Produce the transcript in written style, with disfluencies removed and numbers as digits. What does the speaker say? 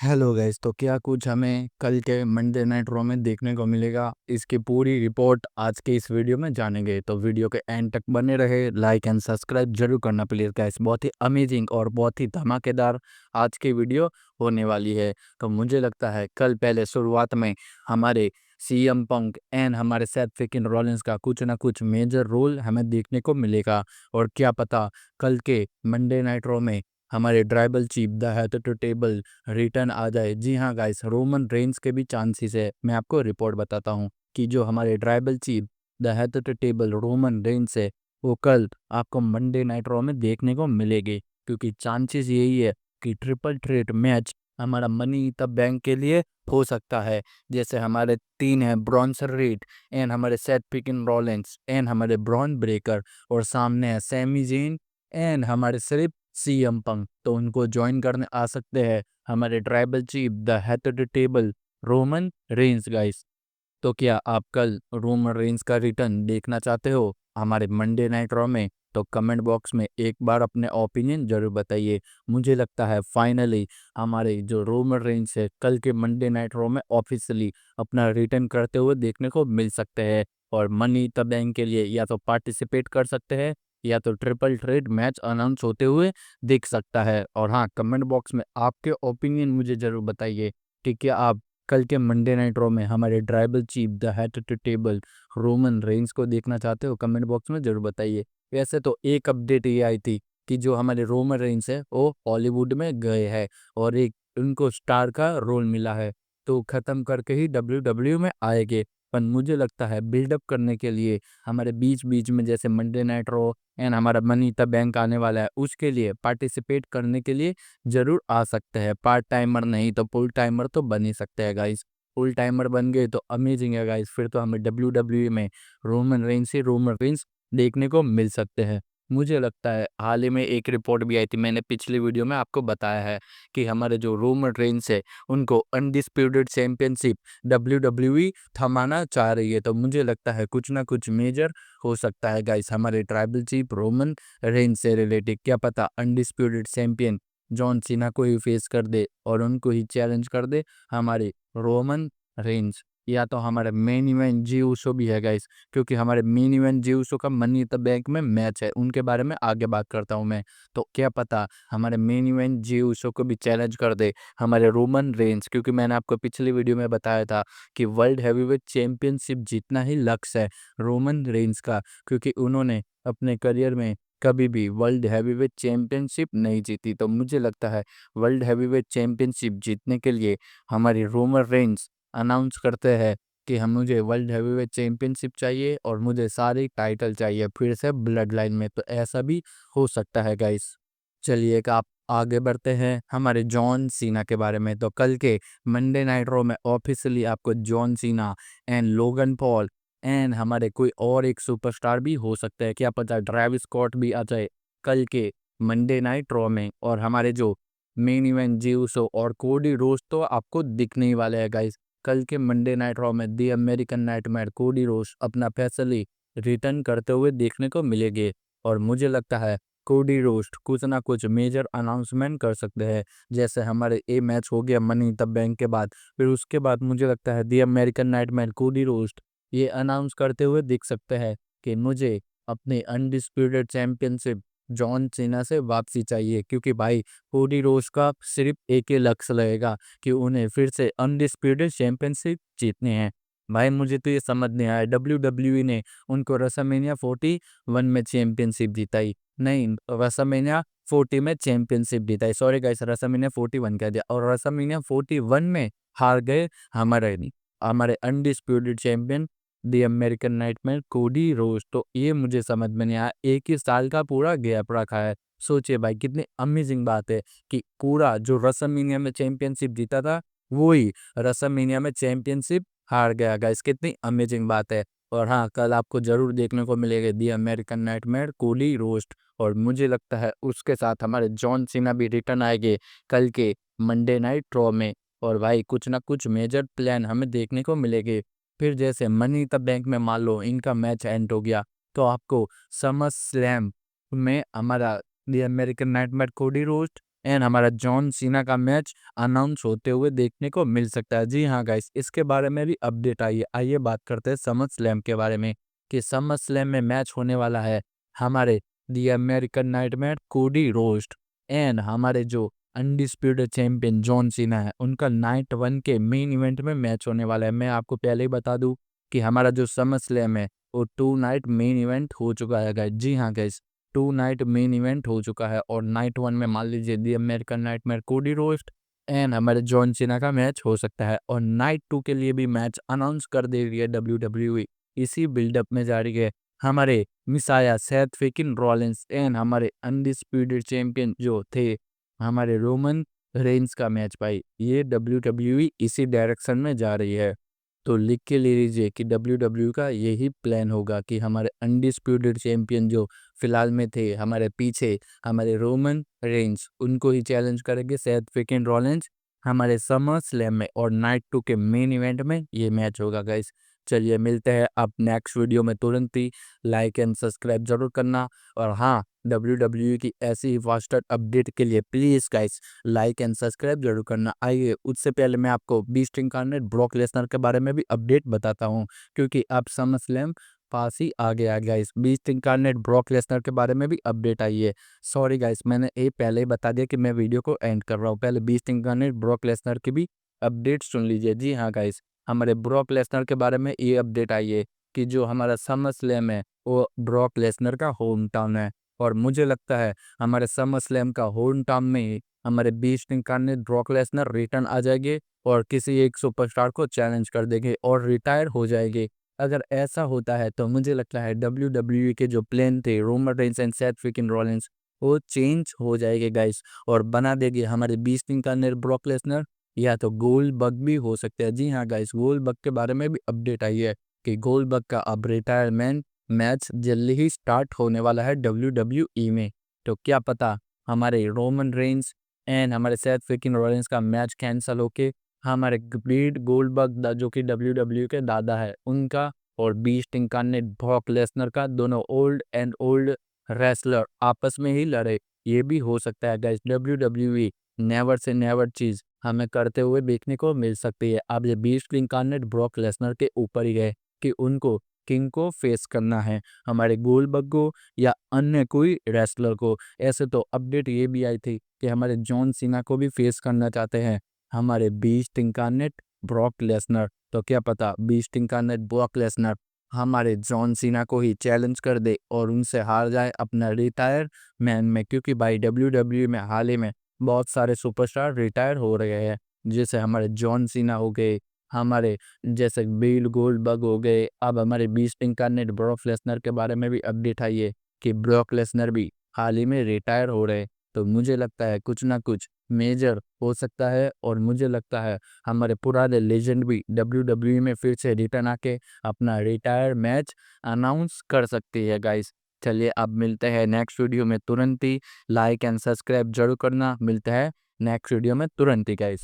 Hello guys, तो क्या कुछ हमें कल के मंडे नाइट रॉ में देखने को मिलेगा? इसकी पूरी रिपोर्ट आज के इस वीडियो में जानेंगे। तो वीडियो के एंड तक बने रहे, लाइक एंड सब्सक्राइब जरूर करना प्लीज गाइस। बहुत ही अमेजिंग और बहुत ही धमाकेदार आज की वीडियो होने वाली है। तो मुझे लगता है कल पहले शुरुआत में हमारे सीएम पंक एंड हमारे सेथ फ्रीकिन रॉलिंस का कुछ ना कुछ मेजर रोल हमें देखने को मिलेगा। और क्या पता कल के मंडे नाइट रॉ में हमारे tribal chief the head to table return आ जाए। जी हाँ गाइस, रोमन रेंस के भी चांसेस है। मैं आपको रिपोर्ट बताता हूँ कि जो हमारे tribal chief the head to table Roman Reigns है वो कल आपको मंडे नाइट रॉ में देखने को मिलेगी, क्योंकि चांसेस यही है कि ट्रिपल थ्रेट मैच हमारा मनी द बैंक के लिए हो सकता है। जैसे हमारे तीन है ब्रॉन्सन रीड एंड हमारे सेथ फ्रीकिन रॉलिंस एंड हमारे ब्रॉन ब्रेकर, और सामने है सैमी जेन एंड हमारे सिर्फ सीएम पंक। तो उनको ज्वाइन करने आ सकते हैं हमारे tribal chief the head of the table Roman Reigns guys. तो क्या आप कल रोमन रेंस का रिटर्न देखना चाहते हो हमारे मंडे नाइट रॉ में? तो कमेंट बॉक्स में एक बार अपने ओपिनियन जरूर बताइए। मुझे लगता है फाइनली हमारे जो रोमन रेंस है कल के मंडे नाइट रॉ में ऑफिशियली अपना रिटर्न करते हुए देखने को मिल सकते हैं, और मनी द बैंक के लिए या तो पार्टिसिपेट कर सकते हैं या तो ट्रिपल थ्रेट मैच अनाउंस होते हुए दिख सकता है। और हाँ, कमेंट बॉक्स में आपके ओपिनियन मुझे जरूर बताइए कि क्या आप कल के मंडे नाइट रॉ में हमारे tribal chief the head to table Roman Reigns को देखना चाहते हो? कमेंट बॉक्स में जरूर बताइए। वैसे तो एक अपडेट ये आई थी कि जो हमारे रोमन रेंस है वो हॉलीवुड में गए हैं और एक उनको स्टार का रोल मिला है, तो खत्म करके ही डब्ल्यू में आएंगे। पर मुझे लगता है बिल्डअप करने के लिए हमारे बीच बीच में जैसे मंडे नाइट रॉ एंड हमारा मनी द बैंक आने वाला है, उसके लिए पार्टिसिपेट करने के लिए जरूर आ सकते हैं। पार्ट टाइमर नहीं तो फुल टाइमर तो बन ही सकते हैं गाइस। फुल टाइमर बन गए तो अमेजिंग है गाइस, फिर तो हमें डब्ल्यू में रोमन रेंस देखने को मिल सकते हैं। मुझे लगता है हाल ही में एक रिपोर्ट भी आई थी, मैंने पिछली वीडियो में आपको बताया है कि हमारे जो रोमन रेंस है उनको अनडिस्प्यूटेड चैंपियनशिप डब्ल्यू थमाना चाह रही है। तो मुझे लगता है कुछ ना कुछ मेजर हो सकता है गाइस हमारे ट्राइबल चीफ रोमन रेंस से रिलेटेड। क्या पता अनडिस्प्यूटेड चैंपियन जॉन सीना को ही फेस कर दे और उनको ही चैलेंज कर दे हमारे रोमन रेंस, या तो हमारे मेन इवेंट जी ऊसो भी है गाइस, क्योंकि हमारे मेन इवेंट जी ऊसो का मनी द बैंक में मैच है, उनके बारे में आगे बात करता हूँ मैं। तो क्या पता हमारे मेन इवेंट जी ऊसो को भी चैलेंज कर दे हमारे रोमन रेंस, क्योंकि मैंने आपको पिछली वीडियो में बताया था कि वर्ल्ड हैवीवेट चैंपियनशिप जीतना ही लक्ष्य है रोमन रेंस का, क्योंकि उन्होंने अपने करियर में कभी भी वर्ल्ड हैवीवेट चैंपियनशिप नहीं जीती। तो मुझे लगता है वर्ल्ड हैवीवेट चैंपियनशिप जीतने के लिए हमारी रोमन रेंस अनाउंस करते हैं कि हम मुझे वर्ल्ड हैवीवेट चैंपियनशिप चाहिए और मुझे सारे टाइटल चाहिए फिर से ब्लड लाइन में। तो ऐसा भी हो सकता है गाइस। चलिए एक आप आगे बढ़ते हैं हमारे जॉन सीना के बारे में। तो कल के मंडे नाइट रॉ में ऑफिशियली आपको John Cena and Logan Paul and हमारे कोई और एक सुपरस्टार भी हो सकता है, क्या पता ट्रेविस स्कॉट भी आ जाए कल के मंडे नाइट रॉ में। और हमारे जो मेन इवेंट जी उसो और कोडी रोज तो आपको दिखने ही वाले हैं गाइस कल के मंडे नाइट रॉ में। दी अमेरिकन नाइटमेयर कोडी रोज अपना फैसली रिटर्न करते हुए देखने को मिलेंगे, और मुझे लगता है कोडी रोस्ट कुछ ना कुछ मेजर अनाउंसमेंट कर सकते हैं। जैसे हमारे ए मैच हो गया मनी द बैंक के बाद, फिर उसके बाद मुझे लगता है दी अमेरिकन नाइटमेयर कोडी रोस्ट ये अनाउंस करते हुए दिख सकते हैं कि मुझे अपनी अनडिस्प्यूटेड चैंपियनशिप जॉन सीना से वापसी चाहिए, क्योंकि भाई कोडी रोज का सिर्फ एक ही लक्ष्य रहेगा कि उन्हें फिर से अनडिस्प्यूटेड चैंपियनशिप जीतनी है। भाई मुझे तो ये समझ नहीं आया, डब्ल्यू ने उनको रेसलमेनिया 41 में चैंपियनशिप जिताई, नहीं रेसलमेनिया 40 में चैंपियनशिप जीताई, सॉरी गाइस रेसलमेनिया 41 कह दिया, और रेसलमेनिया 41 में हार गए हमारे हमारे अनडिस्प्यूटेड चैंपियन दी अमेरिकन नाइटमेयर कोडी रोज। तो ये मुझे समझ में नहीं आया, एक ही साल का पूरा गैप रखा है। सोचिए भाई कितनी अमेजिंग बात है कि पूरा जो रेसलमेनिया में चैंपियनशिप जीता था वही रेसलमेनिया में चैंपियनशिप हार गया गाइस, कितनी अमेजिंग बात है। और हाँ, कल आपको जरूर देखने को मिलेगा दी अमेरिकन नाइटमेयर कोडी रोस्ट, और मुझे लगता है उसके साथ हमारे जॉन सीना भी रिटर्न आएंगे कल के मंडे नाइट रॉ में। और भाई कुछ ना कुछ मेजर प्लान हमें देखने को मिलेंगे। फिर जैसे मनी द बैंक में मान लो इनका मैच एंड हो गया, तो आपको समर स्लैम में हमारा दी अमेरिकन नाइटमेयर कोडी रोस्ट एंड हमारा जॉन सीना का मैच अनाउंस होते हुए देखने को मिल सकता है। जी हाँ गाइस, इसके बारे में भी अपडेट आई है। आइए बात करते हैं समर स्लैम के बारे में कि समर स्लैम में मैच होने वाला है हमारे दी अमेरिकन नाइटमेयर कोडी रोस्ट एंड हमारे जो अनडिस्प्यूटेड चैंपियन जॉन सीना है, उनका नाइट 1 के मेन इवेंट में मैच होने वाला है। मैं आपको पहले ही बता दूं कि हमारा जो समर स्लैम है वो 2 नाइट मेन इवेंट हो चुका है गाइस। जी हाँ गाइस, 2 नाइट मेन इवेंट हो चुका है और नाइट 1 में मान लीजिए दी अमेरिकन नाइटमेयर कोडी रोस्ट एंड हमारे जॉन सीना का मैच हो सकता है और नाइट 2 के लिए भी मैच अनाउंस कर दे रही है WWE। इसी बिल्डअप में जा रही है हमारे मिसाया सेथ फ्रिकिन रॉलिंस एंड हमारे अनडिस्प्यूटेड चैंपियन जो थे हमारे रोमन रेंज का मैच भाई। ये WWE इसी डायरेक्शन में जा रही है। तो लिख के ले लीजिए कि WWE का यही प्लान होगा कि हमारे अनडिस्प्यूटेड चैंपियन जो फिलहाल में थे हमारे पीछे हमारे रोमन रेंज, उनको ही चैलेंज करेंगे सेथ फ्रिकिन रॉलिंस हमारे समर स्लैम में और नाइट 2 के मेन इवेंट में ये मैच होगा गाइस। चलिए मिलते हैं अब नेक्स्ट वीडियो में तुरंत ही। लाइक एंड सब्सक्राइब जरूर करना और हाँ, WWE की ऐसी ही फास्टर अपडेट के लिए please guys like and subscribe जरूर करना। आइए उससे पहले मैं आपको बीस्ट इनकार्नेट ब्रॉक लेसनर के बारे में भी अपडेट बताता हूँ क्योंकि अब समर स्लैम पास ही आ गया guys. Beast incarnate Brock Lesnar के बारे में भी अपडेट आई है। सॉरी गाइस, मैंने ये पहले ही बता दिया कि मैं वीडियो को एंड कर रहा हूँ। पहले बीस्ट इनकार्नेट ब्रॉक लेसनर की भी अपडेट सुन लीजिए। जी हाँ गाइस, हमारे ब्रॉक लेसनर के बारे में ये अपडेट आई है कि जो हमारा समर स्लैम है वो ब्रॉक लेसनर का होम टाउन है और मुझे लगता है हमारे समर स्लैम का होम टाउन में ही हमारे beast incarnate Brock Lesnar return आ जाएंगे और किसी एक सुपरस्टार को चैलेंज कर देंगे और रिटायर हो जाएंगे। अगर ऐसा होता है तो मुझे लगता है WWE के जो प्लान थे Roman Reigns and Seth freaking Rollins वो चेंज हो जाएंगे गाइस और बना देंगे हमारे बीस्ट इनकार्नेट ब्रॉक लेसनर या तो गोल्ड बग भी हो सकते हैं। जी हाँ गाइस, गोल्ड बग के बारे में भी अपडेट आई है कि गोल्ड बग का अब रिटायरमेंट मैच जल्दी ही स्टार्ट होने वाला है WWE में। तो क्या पता हमारे रोमन रेंस एंड हमारे सेथ फ्रिकिन रॉलिंस का मैच कैंसिल होके हमारे ग्रेट गोल्डबर्ग जो कि WWE के दादा है उनका और बीस्ट इनकार्नेट ब्रॉक लेसनर का दोनों ओल्ड एंड ओल्ड रेसलर आपस में ही लड़े। ये भी हो सकता है guys. WWE never say never चीज हमें करते हुए देखने को मिल सकती है। अब ये बीस्ट इनकार्नेट ब्रॉक लेसनर के ऊपर ही है कि उनको किंग को फेस करना है, हमारे गोल्डबर्ग को या अन्य कोई रेसलर को। ऐसे तो अपडेट ये भी आई थी कि हमारे जॉन सीना को भी फेस करना चाहते हैं हमारे बीस्ट इनकार्नेट ब्रॉक लेसनर। तो क्या पता बीस्ट इनकार्नेट ब्रॉक लेसनर हमारे जॉन सीना को ही चैलेंज कर दे और उनसे हार जाए अपना रिटायर मैन में, क्योंकि भाई WWE में हाल ही में बहुत सारे सुपरस्टार रिटायर हो रहे हैं जैसे हमारे जॉन सीना हो गए, हमारे जैसे बिल गोल्डबर्ग हो गए। अब हमारे बीस्ट इनकार्नेट ब्रॉक लेसनर के बारे में भी अपडेट आई है कि ब्रॉक लेसनर भी हाल ही में रिटायर हो रहे हैं। तो मुझे लगता है कुछ ना कुछ मेजर हो सकता है और मुझे लगता है हमारे पुराने लेजेंड भी WWE में फिर से रिटर्न आके अपना रिटायर मैच अनाउंस कर सकती है गाइस। चलिए अब मिलते हैं नेक्स्ट वीडियो में तुरंत ही। लाइक एंड सब्सक्राइब जरूर करना। मिलते हैं नेक्स्ट वीडियो में तुरंत ही गाइस।